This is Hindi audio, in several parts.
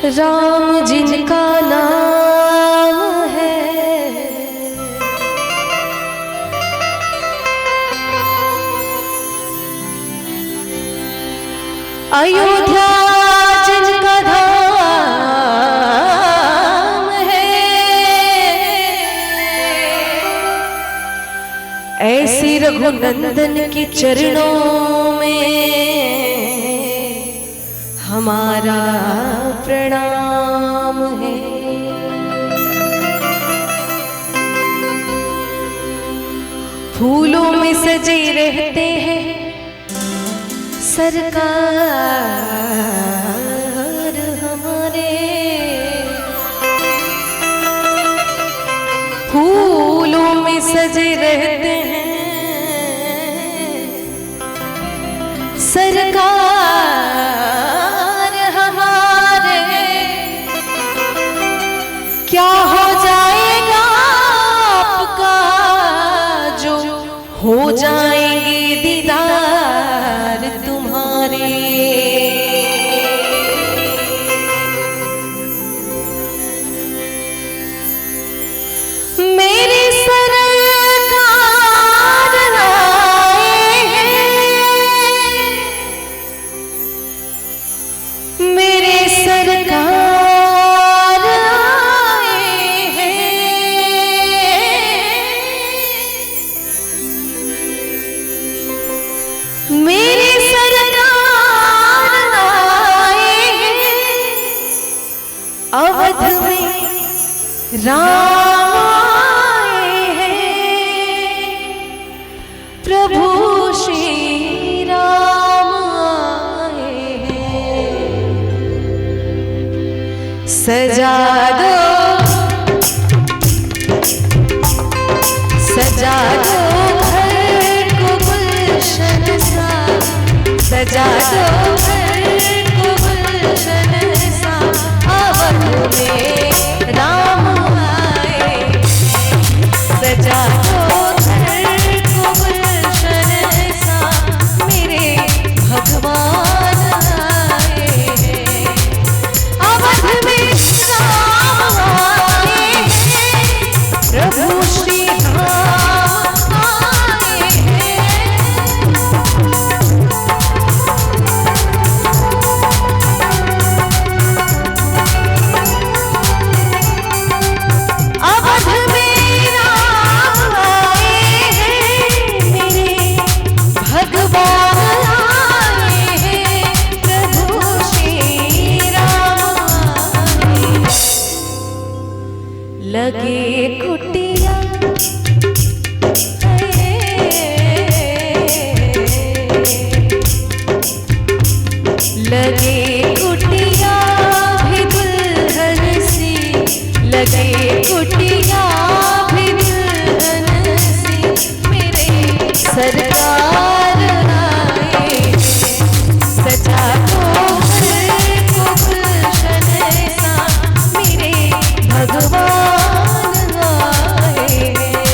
राम जिनका नाम है, अयोध्या जिनका धाम है, ऐसी रघुनंदन के चरणों में हमारा प्रणाम है। फूलों में सजे रहते हैं सरकार हमारे, फूलों में सजे रहते हैं सरकार हमारे। क्या हो जाएगा आपका जो हो जाएंगे दीदार तुम्हारे। मेरे सरकार आए हैं, मेरे सरकार आए हैं, मेरे सरकार आए हैं। अवध में राम आए हैं, प्रभु श्री राम आए हैं। सजा दो सजा दो घर को गुलशन सा, सजा दो घर को गुलशन सा। अवध में राम आए, सजा दो घर को गुलशन सा। मेरे भगवान आए हैं, अवध में राम आए हैं, प्रभु श्री राम आए हैं। अवध में राम आए हैं, मेरे भगवान आए हैं, प्रभु श्री राम आए हैं। लगे कुटिया लगे कुटिया भी दुल्हन सी, लगे कुटिया भी दुल्हन सी। मेरे सरकार आए, सजा दो घर को गुलशन सा। मेरे भगवान आए हैं।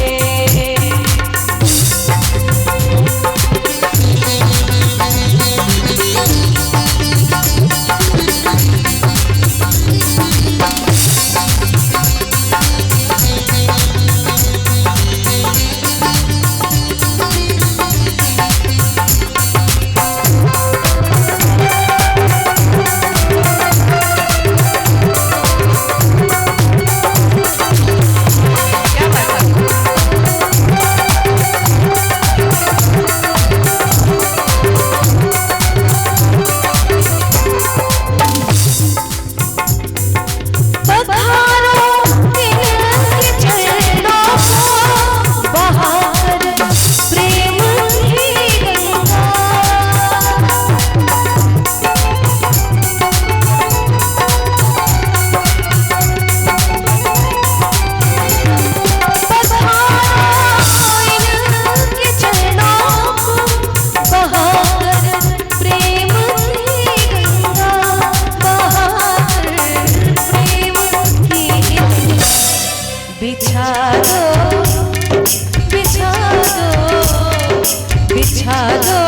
बिछा दो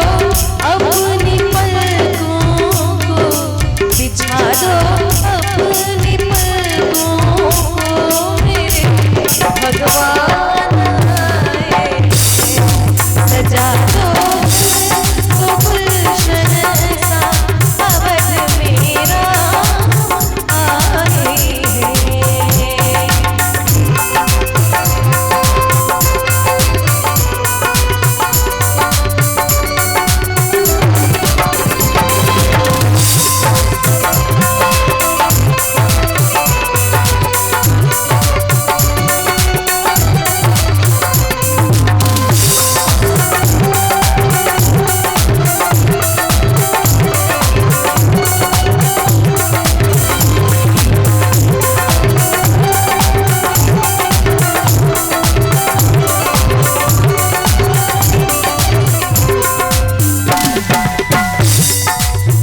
अपनी पलकों को, बिछा दो अपनी भगवान आए, सजा दो तो गुलशन सा अवध मेरा आए हैं।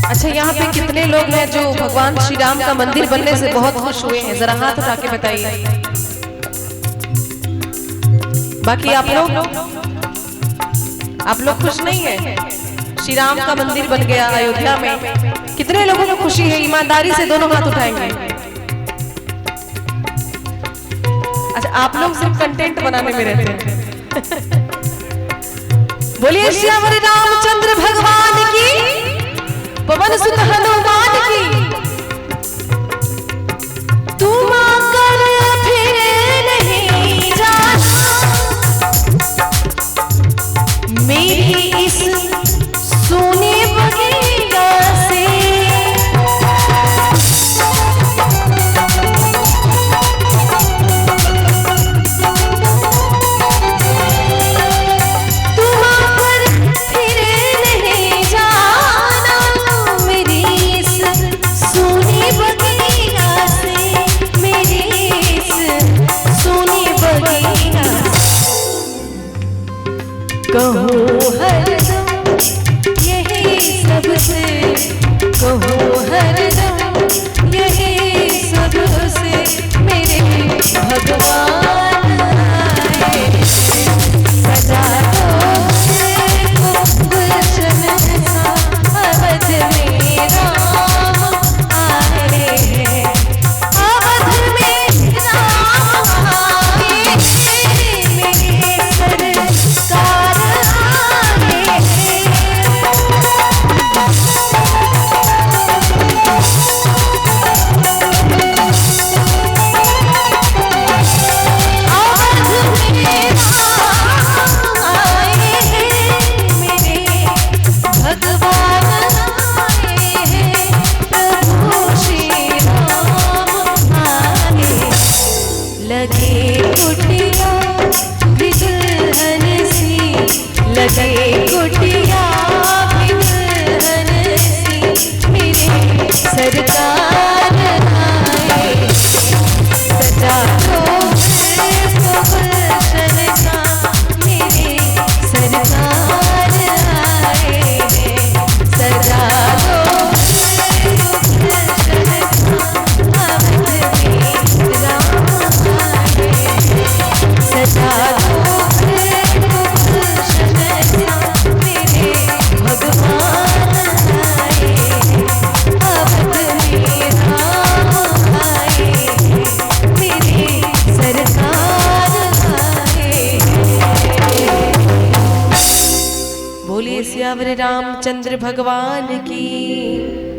अच्छा, यहाँ पे कितने लोग हैं जो भगवान श्री राम का मंदिर बनने से बहुत खुश हुए हैं? जरा हाथ उठा के बताइए। बाकी आप लोग खुश नहीं हैं? श्री राम का मंदिर बन गया अयोध्या में, कितने लोगों को खुशी है? ईमानदारी से दोनों हाथ उठाएंगे। अच्छा, आप लोग सिर्फ कंटेंट बनाने में रहते हैं। बोलिए श्यामल रामचंद्र भगवान की, पवन सुत हनुमान की। तुम आकर फिर नहीं जाना मेरी इस सोने बगिया से। तुम आकर फिर नहीं जाना मेरी इस सोने बगिया से, मेरी इस सोने बगिया से। कहो हरदम यही सबसे, कहो हरदम यही सबसे मेरे भगवान आए। सजा दो गुलशन सा अवध में राम आए हैं, अवध में राम आए हैं, मेरे सरकार आए हैं। लगे कुटिया भी दुल्हन सी, लगे कुटिया भी दुल्हन सी, मेरे सरकार आए। सजा दो गुलशन सा मेरे सरकार आए हैं, सजा दो गुलशन सा अवध में राम आए हैं, सजा दो गुलशन सा मेरे भगवान आए हैं, अवध में राम आए हैं, मेरे सरकार आए हैं। बोलिए श्यामल रामचंद्र भगवान की।